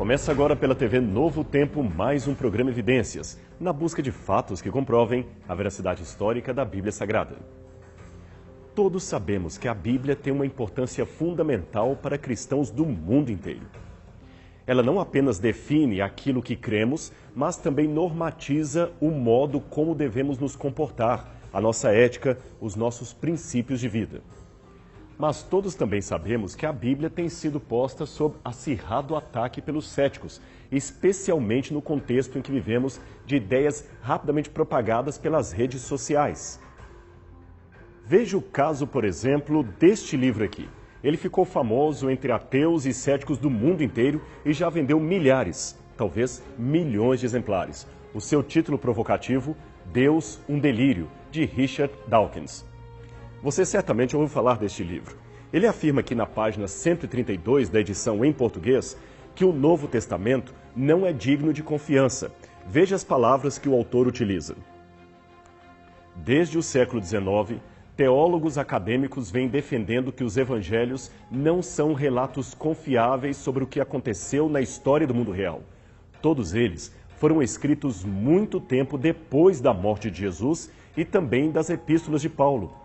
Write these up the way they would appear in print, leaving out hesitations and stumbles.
Começa agora pela TV Novo Tempo mais um programa Evidências, na busca de fatos que comprovem a veracidade histórica da Bíblia Sagrada. Todos sabemos que a Bíblia tem uma importância fundamental para cristãos do mundo inteiro. Ela não apenas define aquilo que cremos, mas também normatiza o modo como devemos nos comportar, a nossa ética, os nossos princípios de vida. Mas todos também sabemos que a Bíblia tem sido posta sob acirrado ataque pelos céticos, especialmente no contexto em que vivemos de ideias rapidamente propagadas pelas redes sociais. Veja o caso, por exemplo, deste livro aqui. Ele ficou famoso entre ateus e céticos do mundo inteiro e já vendeu milhares, talvez milhões de exemplares. O seu título provocativo, Deus, um Delírio, de Richard Dawkins. Você certamente ouviu falar deste livro. Ele afirma aqui na página 132 da edição em português que o Novo Testamento não é digno de confiança. Veja as palavras que o autor utiliza. Desde o século XIX, teólogos acadêmicos vêm defendendo que os evangelhos não são relatos confiáveis sobre o que aconteceu na história do mundo real. Todos eles foram escritos muito tempo depois da morte de Jesus e também das epístolas de Paulo.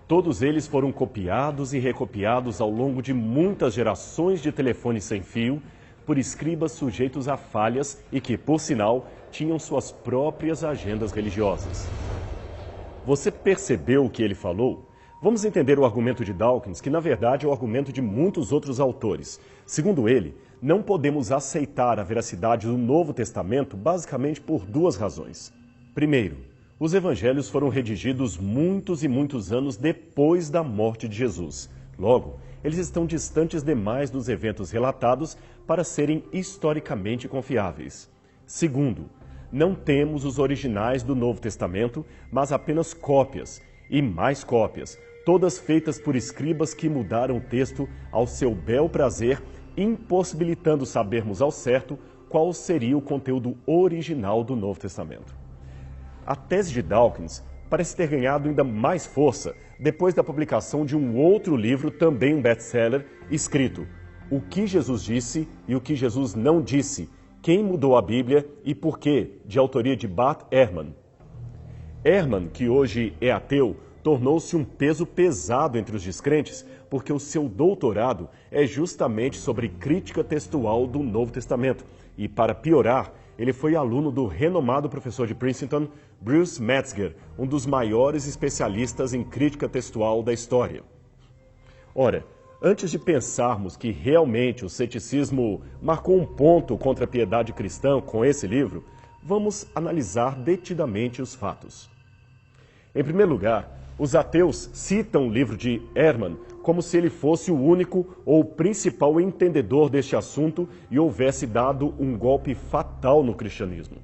Todos eles foram copiados e recopiados ao longo de muitas gerações de telefone sem fio por escribas sujeitos a falhas e que, por sinal, tinham suas próprias agendas religiosas. Você percebeu o que ele falou? Vamos entender o argumento de Dawkins, que na verdade é o argumento de muitos outros autores. Segundo ele, não podemos aceitar a veracidade do Novo Testamento basicamente por duas razões. Primeiro, os evangelhos foram redigidos muitos e muitos anos depois da morte de Jesus. Logo, eles estão distantes demais dos eventos relatados para serem historicamente confiáveis. Segundo, não temos os originais do Novo Testamento, mas apenas cópias, e mais cópias, todas feitas por escribas que mudaram o texto ao seu bel prazer, impossibilitando sabermos ao certo qual seria o conteúdo original do Novo Testamento. A tese de Dawkins parece ter ganhado ainda mais força depois da publicação de um outro livro, também um best-seller, escrito O que Jesus disse e o que Jesus não disse, quem mudou a Bíblia e por quê, de autoria de Bart Ehrman. Ehrman, que hoje é ateu, tornou-se um peso pesado entre os descrentes porque o seu doutorado é justamente sobre crítica textual do Novo Testamento. E, para piorar, ele foi aluno do renomado professor de Princeton, Bruce Metzger, um dos maiores especialistas em crítica textual da história. Ora, antes de pensarmos que realmente o ceticismo marcou um ponto contra a piedade cristã com esse livro, vamos analisar detidamente os fatos. Em primeiro lugar, os ateus citam o livro de Ehrman como se ele fosse o único ou principal entendedor deste assunto e houvesse dado um golpe fatal no cristianismo.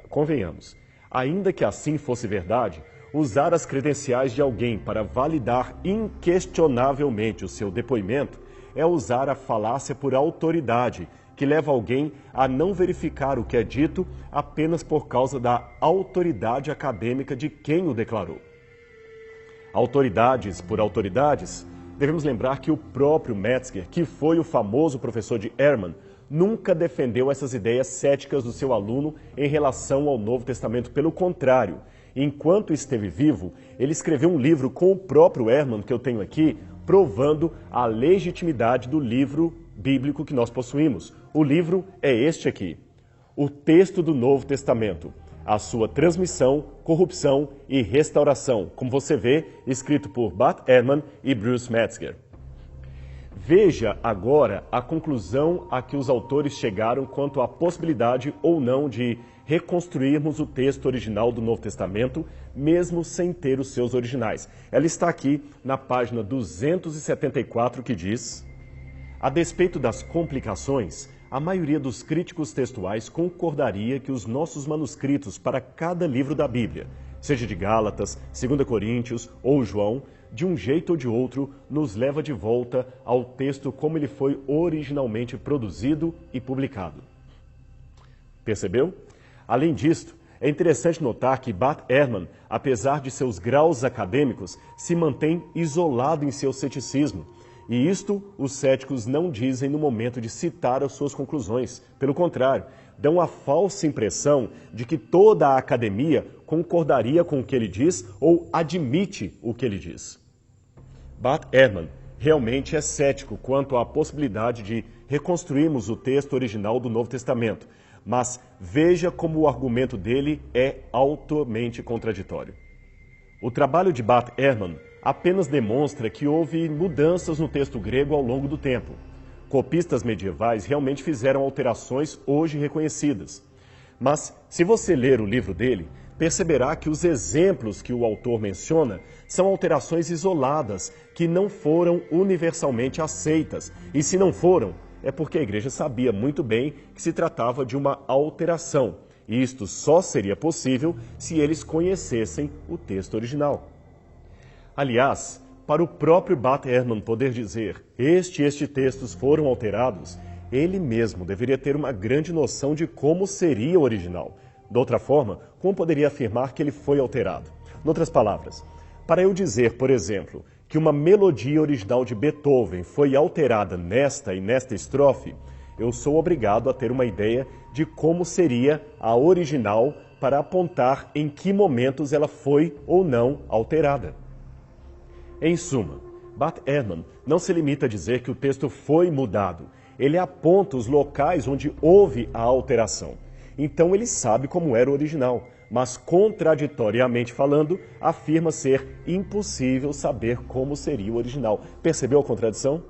Convenhamos, ainda que assim fosse verdade, usar as credenciais de alguém para validar inquestionavelmente o seu depoimento é usar a falácia por autoridade, que leva alguém a não verificar o que é dito apenas por causa da autoridade acadêmica de quem o declarou. Autoridades por autoridades, devemos lembrar que o próprio Metzger, que foi o famoso professor de Ehrman, nunca defendeu essas ideias céticas do seu aluno em relação ao Novo Testamento. Pelo contrário, enquanto esteve vivo, ele escreveu um livro com o próprio Ehrman, que eu tenho aqui, provando a legitimidade do livro bíblico que nós possuímos. O livro é este aqui, o texto do Novo Testamento, a sua transmissão, corrupção e restauração, como você vê, escrito por Bart Ehrman e Bruce Metzger. Veja agora a conclusão a que os autores chegaram quanto à possibilidade ou não de reconstruirmos o texto original do Novo Testamento, mesmo sem ter os seus originais. Ela está aqui na página 274, que diz: a despeito das complicações, a maioria dos críticos textuais concordaria que os nossos manuscritos para cada livro da Bíblia, seja de Gálatas, 2 Coríntios ou João, de um jeito ou de outro, nos leva de volta ao texto como ele foi originalmente produzido e publicado. Percebeu? Além disto, é interessante notar que Bart Ehrman, apesar de seus graus acadêmicos, se mantém isolado em seu ceticismo. E isto os céticos não dizem no momento de citar as suas conclusões. Pelo contrário, dão a falsa impressão de que toda a academia concordaria com o que ele diz ou admite o que ele diz. Bart Ehrman realmente é cético quanto à possibilidade de reconstruirmos o texto original do Novo Testamento, mas veja como o argumento dele é altamente contraditório. O trabalho de Bart Ehrman apenas demonstra que houve mudanças no texto grego ao longo do tempo. Copistas medievais realmente fizeram alterações hoje reconhecidas. Mas, se você ler o livro dele, perceberá que os exemplos que o autor menciona são alterações isoladas, que não foram universalmente aceitas. E se não foram, é porque a igreja sabia muito bem que se tratava de uma alteração. E isto só seria possível se eles conhecessem o texto original. Aliás, para o próprio Bart Ehrman poder dizer estes textos foram alterados, ele mesmo deveria ter uma grande noção de como seria o original. De outra forma, como poderia afirmar que ele foi alterado? Em outras palavras, para eu dizer, por exemplo, que uma melodia original de Beethoven foi alterada nesta e nesta estrofe, eu sou obrigado a ter uma ideia de como seria a original para apontar em que momentos ela foi ou não alterada. Em suma, Bart Ehrman não se limita a dizer que o texto foi mudado. Ele aponta os locais onde houve a alteração. Então ele sabe como era o original, mas contraditoriamente falando, afirma ser impossível saber como seria o original. Percebeu a contradição?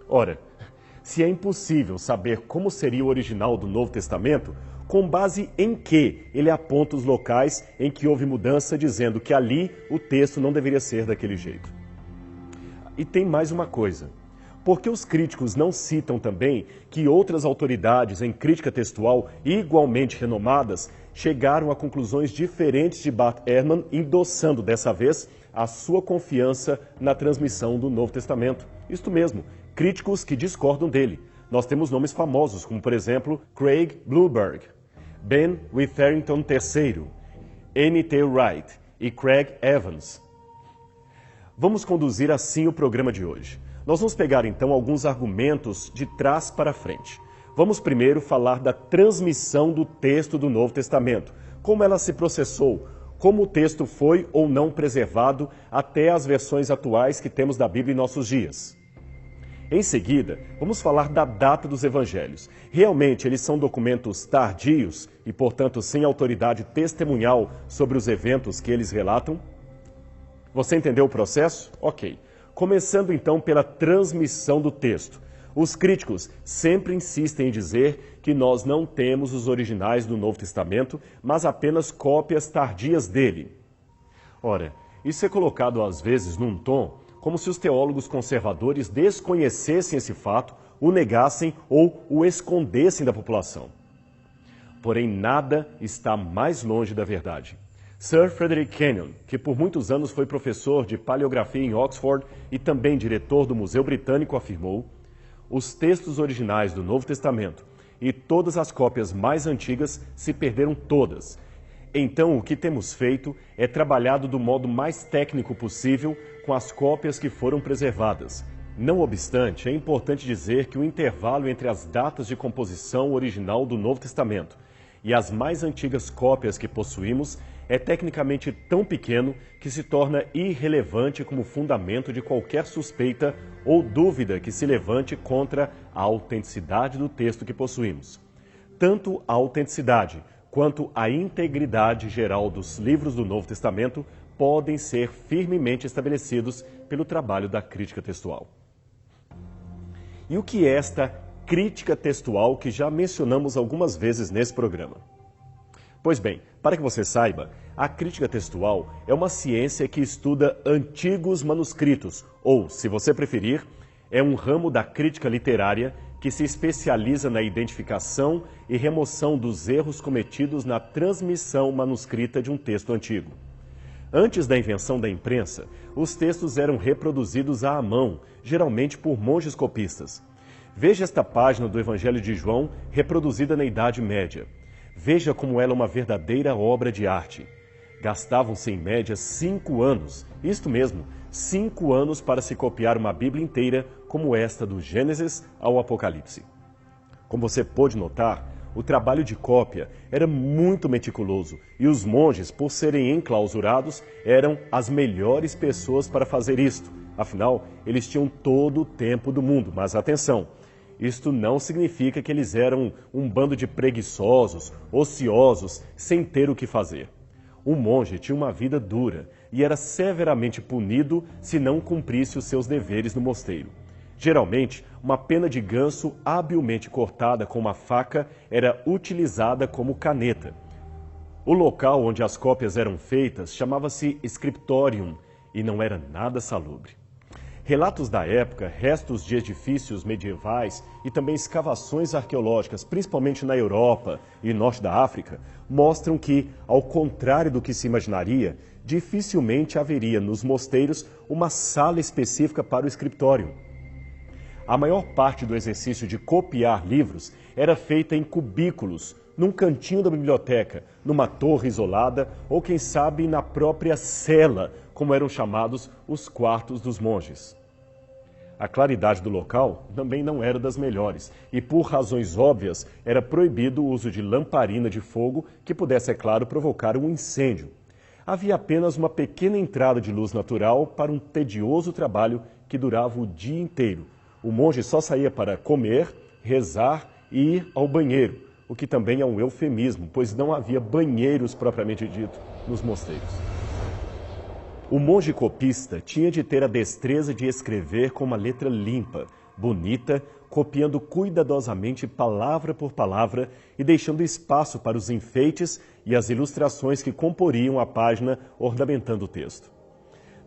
Ora, se é impossível saber como seria o original do Novo Testamento, com base em que ele aponta os locais em que houve mudança, dizendo que ali o texto não deveria ser daquele jeito. E tem mais uma coisa. Por que os críticos não citam também que outras autoridades em crítica textual igualmente renomadas chegaram a conclusões diferentes de Bart Ehrman, endossando dessa vez a sua confiança na transmissão do Novo Testamento? Isto mesmo, críticos que discordam dele. Nós temos nomes famosos, como por exemplo Craig Blomberg, Ben Witherington III, N.T. Wright e Craig Evans. Vamos conduzir assim o programa de hoje. Nós vamos pegar então alguns argumentos de trás para frente. Vamos primeiro falar da transmissão do texto do Novo Testamento, como ela se processou, como o texto foi ou não preservado até as versões atuais que temos da Bíblia em nossos dias. Em seguida, vamos falar da data dos evangelhos. Realmente, eles são documentos tardios e, portanto, sem autoridade testemunhal sobre os eventos que eles relatam? Você entendeu o processo? Ok. Começando então pela transmissão do texto. Os críticos sempre insistem em dizer que nós não temos os originais do Novo Testamento, mas apenas cópias tardias dele. Ora, isso é colocado às vezes num tom como se os teólogos conservadores desconhecessem esse fato, o negassem ou o escondessem da população. Porém, nada está mais longe da verdade. Sir Frederick Kenyon, que por muitos anos foi professor de paleografia em Oxford e também diretor do Museu Britânico, afirmou: os textos originais do Novo Testamento e todas as cópias mais antigas se perderam todas. Então, o que temos feito é trabalhado do modo mais técnico possível com as cópias que foram preservadas. Não obstante, é importante dizer que o intervalo entre as datas de composição original do Novo Testamento e as mais antigas cópias que possuímos é tecnicamente tão pequeno que se torna irrelevante como fundamento de qualquer suspeita ou dúvida que se levante contra a autenticidade do texto que possuímos. Tanto a autenticidade quanto a integridade geral dos livros do Novo Testamento podem ser firmemente estabelecidos pelo trabalho da crítica textual. E o que é esta crítica textual que já mencionamos algumas vezes nesse programa? Pois bem, para que você saiba, a crítica textual é uma ciência que estuda antigos manuscritos, ou, se você preferir, é um ramo da crítica literária que se especializa na identificação e remoção dos erros cometidos na transmissão manuscrita de um texto antigo. Antes da invenção da imprensa, os textos eram reproduzidos à mão, geralmente por monges copistas. Veja esta página do Evangelho de João, reproduzida na Idade Média. Veja como ela é uma verdadeira obra de arte. Gastavam-se em média 5 anos, isto mesmo, 5 anos para se copiar uma Bíblia inteira como esta do Gênesis ao Apocalipse. Como você pôde notar, o trabalho de cópia era muito meticuloso e os monges, por serem enclausurados, eram as melhores pessoas para fazer isto. Afinal, eles tinham todo o tempo do mundo. Mas atenção, isto não significa que eles eram um bando de preguiçosos, ociosos, sem ter o que fazer. O monge tinha uma vida dura e era severamente punido se não cumprisse os seus deveres no mosteiro. Geralmente, uma pena de ganso habilmente cortada com uma faca era utilizada como caneta. O local onde as cópias eram feitas chamava-se scriptorium e não era nada salubre. Relatos da época, restos de edifícios medievais e também escavações arqueológicas, principalmente na Europa e norte da África, mostram que, ao contrário do que se imaginaria, dificilmente haveria nos mosteiros uma sala específica para o scriptorium. A maior parte do exercício de copiar livros era feita em cubículos, num cantinho da biblioteca, numa torre isolada ou, quem sabe, na própria cela, como eram chamados os quartos dos monges. A claridade do local também não era das melhores e, por razões óbvias, era proibido o uso de lamparina de fogo que pudesse, é claro, provocar um incêndio. Havia apenas uma pequena entrada de luz natural para um tedioso trabalho que durava o dia inteiro. O monge só saía para comer, rezar e ir ao banheiro, o que também é um eufemismo, pois não havia banheiros propriamente dito nos mosteiros. O monge copista tinha de ter a destreza de escrever com uma letra limpa, bonita, copiando cuidadosamente palavra por palavra e deixando espaço para os enfeites e as ilustrações que comporiam a página ornamentando o texto.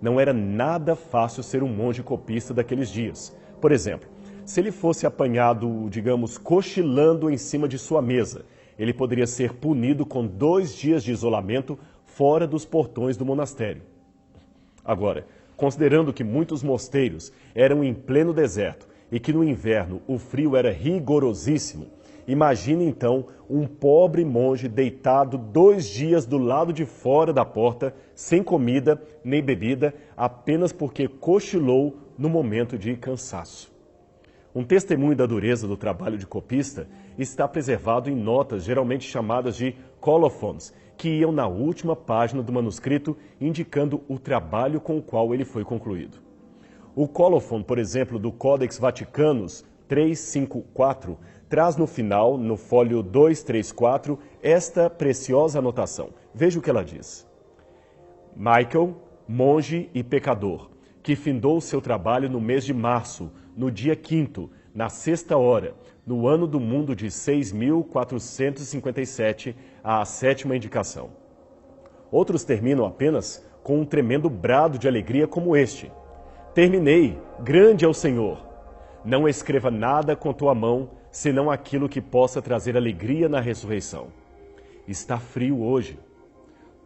Não era nada fácil ser um monge copista daqueles dias. Por exemplo, se ele fosse apanhado, digamos, cochilando em cima de sua mesa, ele poderia ser punido com 2 dias de isolamento fora dos portões do monastério. Agora, considerando que muitos mosteiros eram em pleno deserto e que no inverno o frio era rigorosíssimo, imagine então um pobre monge deitado 2 dias do lado de fora da porta, sem comida nem bebida, apenas porque cochilou no momento de cansaço. Um testemunho da dureza do trabalho de copista está preservado em notas geralmente chamadas de colophons, que iam na última página do manuscrito, indicando o trabalho com o qual ele foi concluído. O colophon, por exemplo, do Codex Vaticanus 354, traz no final, no fólio 234, esta preciosa anotação. Veja o que ela diz. Michael, monge e pecador, que findou seu trabalho no mês de março, no dia 5º, na 6ª hora, no ano do mundo de 6.457, à 7ª indicação. Outros terminam apenas com um tremendo brado de alegria como este. Terminei, grande é o Senhor. Não escreva nada com tua mão, senão aquilo que possa trazer alegria na ressurreição. Está frio hoje.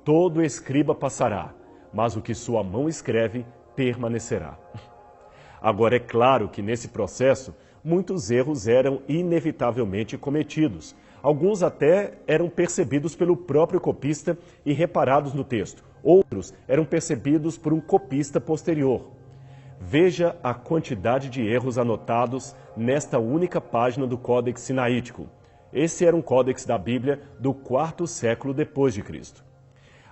Todo escriba passará, mas o que sua mão escreve permanecerá. Agora, é claro que nesse processo, muitos erros eram inevitavelmente cometidos. Alguns até eram percebidos pelo próprio copista e reparados no texto. Outros eram percebidos por um copista posterior. Veja a quantidade de erros anotados nesta única página do Códex Sinaítico. Esse era um códex da Bíblia do 4º século depois de Cristo.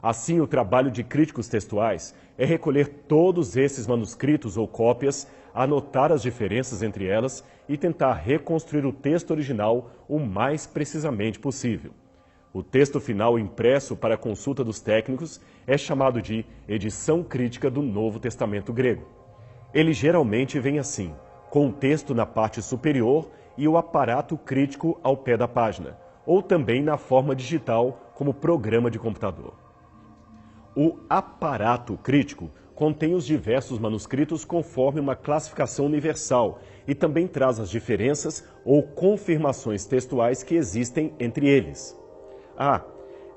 Assim, o trabalho de críticos textuais é recolher todos esses manuscritos ou cópias, anotar as diferenças entre elas e tentar reconstruir o texto original o mais precisamente possível. O texto final impresso para a consulta dos técnicos é chamado de edição crítica do Novo Testamento grego. Ele geralmente vem assim, com o texto na parte superior e o aparato crítico ao pé da página, ou também na forma digital como programa de computador. O aparato crítico contém os diversos manuscritos conforme uma classificação universal e também traz as diferenças ou confirmações textuais que existem entre eles.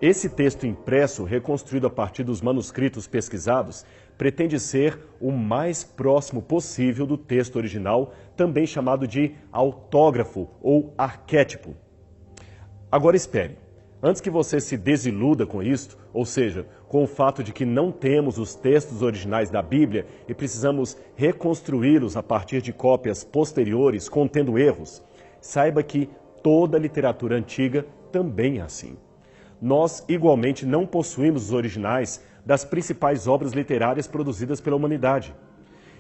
Esse texto impresso, reconstruído a partir dos manuscritos pesquisados, pretende ser o mais próximo possível do texto original, também chamado de autógrafo ou arquétipo. Agora espere. Antes que você se desiluda com isto, ou seja, com com o fato de que não temos os textos originais da Bíblia e precisamos reconstruí-los a partir de cópias posteriores contendo erros, saiba que toda a literatura antiga também é assim. Nós, igualmente, não possuímos os originais das principais obras literárias produzidas pela humanidade.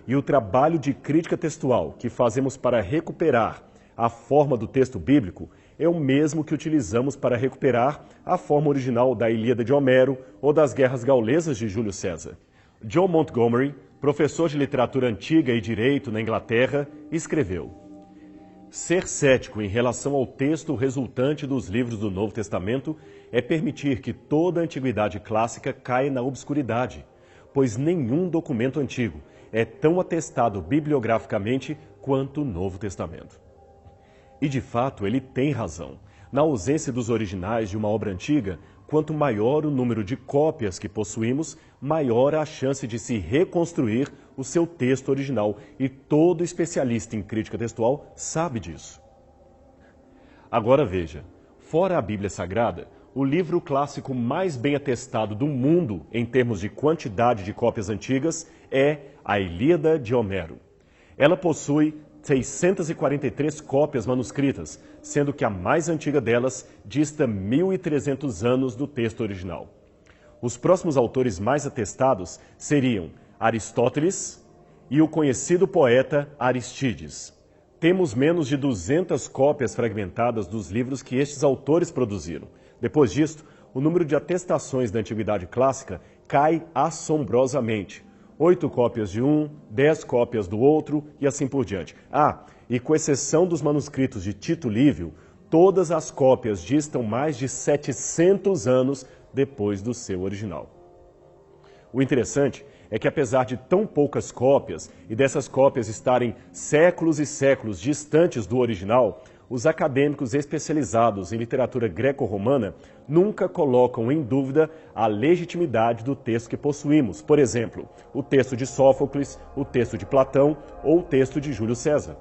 E o trabalho de crítica textual que fazemos para recuperar a forma do texto bíblico é o mesmo que utilizamos para recuperar a forma original da Ilíada de Homero ou das Guerras Gaulesas de Júlio César. John Montgomery, professor de literatura antiga e direito na Inglaterra, escreveu: ser cético em relação ao texto resultante dos livros do Novo Testamento é permitir que toda a antiguidade clássica caia na obscuridade, pois nenhum documento antigo é tão atestado bibliograficamente quanto o Novo Testamento. E de fato ele tem razão. Na ausência dos originais de uma obra antiga, quanto maior o número de cópias que possuímos, maior a chance de se reconstruir o seu texto original. E todo especialista em crítica textual sabe disso. Agora veja, fora a Bíblia Sagrada, o livro clássico mais bem atestado do mundo em termos de quantidade de cópias antigas é a Ilíada de Homero. Ela possui 643 cópias manuscritas, sendo que a mais antiga delas dista 1.300 anos do texto original. Os próximos autores mais atestados seriam Aristóteles e o conhecido poeta Aristídeis. Temos menos de 200 cópias fragmentadas dos livros que estes autores produziram. Depois disto, o número de atestações da Antiguidade Clássica cai assombrosamente. 8 cópias de um, 10 cópias do outro e assim por diante. E com exceção dos manuscritos de Tito Livio, todas as cópias distam mais de 700 anos depois do seu original. O interessante é que apesar de tão poucas cópias e dessas cópias estarem séculos e séculos distantes do original, os acadêmicos especializados em literatura greco-romana nunca colocam em dúvida a legitimidade do texto que possuímos. Por exemplo, o texto de Sófocles, o texto de Platão ou o texto de Júlio César.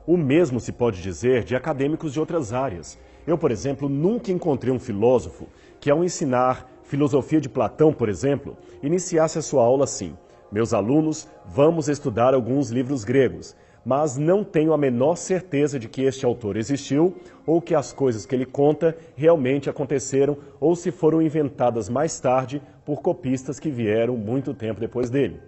O mesmo se pode dizer de acadêmicos de outras áreas. Eu, por exemplo, nunca encontrei um filósofo que, ao ensinar filosofia de Platão, por exemplo, iniciasse a sua aula assim: meus alunos, vamos estudar alguns livros gregos, mas não tenho a menor certeza de que este autor existiu ou que as coisas que ele conta realmente aconteceram ou se foram inventadas mais tarde por copistas que vieram muito tempo depois dele.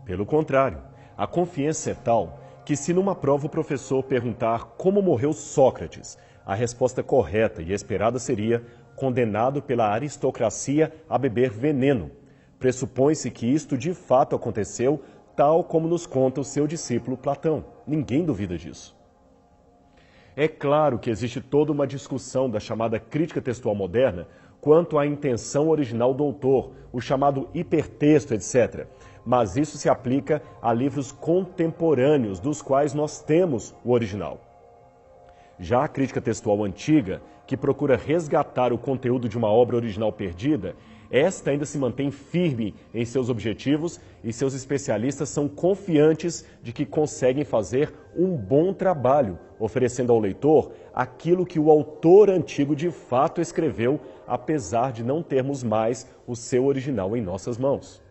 Pelo contrário, a confiança é tal que se numa prova o professor perguntar como morreu Sócrates, a resposta correta e esperada seria condenado pela aristocracia a beber veneno. Pressupõe-se que isto de fato aconteceu, tal como nos conta o seu discípulo Platão. Ninguém duvida disso. É claro que existe toda uma discussão da chamada crítica textual moderna quanto à intenção original do autor, o chamado hipertexto, etc. Mas isso se aplica a livros contemporâneos, dos quais nós temos o original. Já a crítica textual antiga, que procura resgatar o conteúdo de uma obra original perdida, esta ainda se mantém firme em seus objetivos e seus especialistas são confiantes de que conseguem fazer um bom trabalho, oferecendo ao leitor aquilo que o autor antigo de fato escreveu, apesar de não termos mais o seu original em nossas mãos.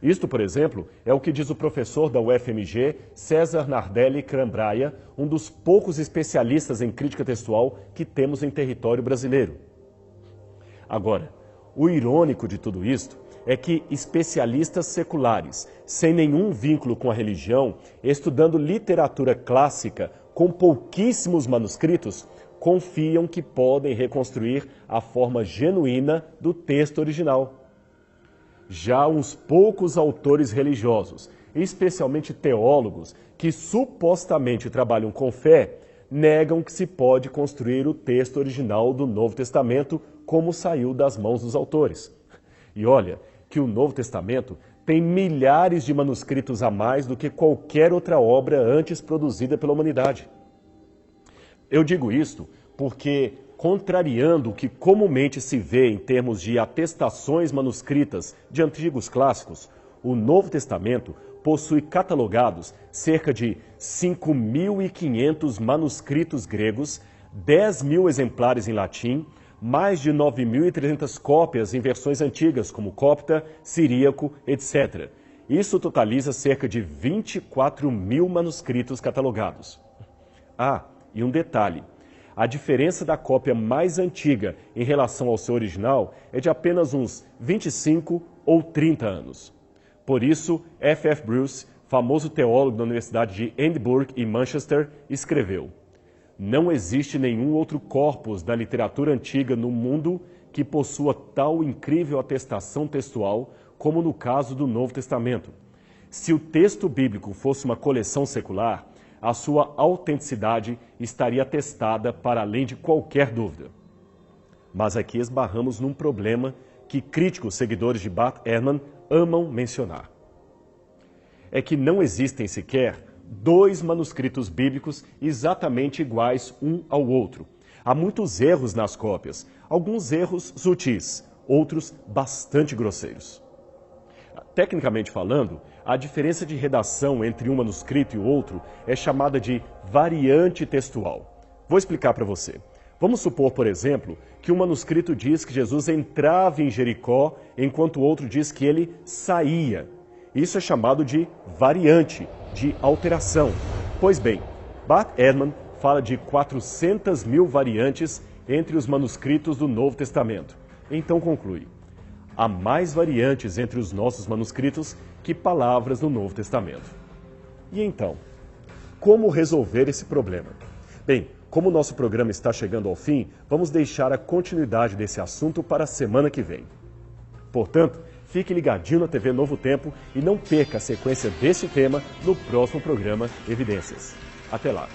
Isto, por exemplo, é o que diz o professor da UFMG, César Nardelli Crambraia, um dos poucos especialistas em crítica textual que temos em território brasileiro. Agora, o irônico de tudo isto é que especialistas seculares, sem nenhum vínculo com a religião, estudando literatura clássica com pouquíssimos manuscritos, confiam que podem reconstruir a forma genuína do texto original. Já uns poucos autores religiosos, especialmente teólogos, que supostamente trabalham com fé, negam que se pode construir o texto original do Novo Testamento como saiu das mãos dos autores. E olha que o Novo Testamento tem milhares de manuscritos a mais do que qualquer outra obra antes produzida pela humanidade. Eu digo isto porque, contrariando o que comumente se vê em termos de atestações manuscritas de antigos clássicos, o Novo Testamento possui catalogados cerca de 5.500 manuscritos gregos, 10.000 exemplares em latim, mais de 9.300 cópias em versões antigas, como copta, siríaco, etc. Isso totaliza cerca de 24.000 manuscritos catalogados. Ah, e um detalhe. A diferença da cópia mais antiga em relação ao seu original é de apenas uns 25 ou 30 anos. Por isso, F.F. Bruce, famoso teólogo da Universidade de Edimburgo e Manchester, escreveu: "Não existe nenhum outro corpus da literatura antiga no mundo que possua tal incrível atestação textual como no caso do Novo Testamento. Se o texto bíblico fosse uma coleção secular, a sua autenticidade estaria atestada para além de qualquer dúvida." Mas aqui esbarramos num problema que críticos seguidores de Bart Ehrman amam mencionar. É que não existem sequer 2 manuscritos bíblicos exatamente iguais um ao outro. Há muitos erros nas cópias, alguns erros sutis, outros bastante grosseiros. Tecnicamente falando, a diferença de redação entre um manuscrito e o outro é chamada de variante textual. Vou explicar para você. Vamos supor, por exemplo, que um manuscrito diz que Jesus entrava em Jericó, enquanto o outro diz que ele saía. Isso é chamado de variante, de alteração. Pois bem, Bart Ehrman fala de 400.000 variantes entre os manuscritos do Novo Testamento. Então conclui: há mais variantes entre os nossos manuscritos que palavras no Novo Testamento. E então, como resolver esse problema? Bem, como o nosso programa está chegando ao fim, vamos deixar a continuidade desse assunto para a semana que vem. Portanto, fique ligadinho na TV Novo Tempo e não perca a sequência desse tema no próximo programa Evidências. Até lá!